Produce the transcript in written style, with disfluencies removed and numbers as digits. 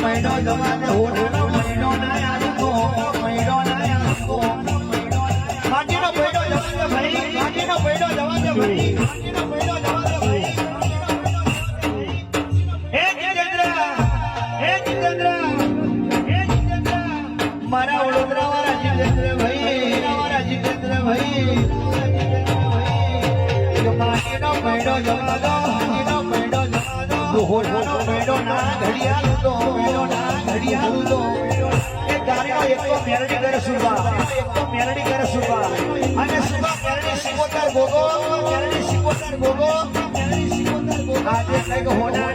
મહિનો જવા દે હોટનો મહિનો ના આવતો મહિનો ના આવતો માટીનો મહિનો જવા દે ભાઈ માટીનો મહિનો જવા દે ભાઈ માટીનો મહિનો જવા દે ભાઈ હે જીતેન્દ્ર મારા વડોદરા વાળા જીતેન્દ્ર ભાઈ માટીનો મહિનો જવા દો માટીનો મહિનો જવા દો હોટનો મહિનો ના ઘડિયાળ દો મહિનો ના ઘડિયાળ દો એ ગાડીનો એકલો મેરડી કરે સુબા એકલો મેરડી કરે સુબા અને સુબા મેરડી 77 ભોગો મેરડી 77 ભોગો મેરડી 77 ભોગો આજે કઈક હોના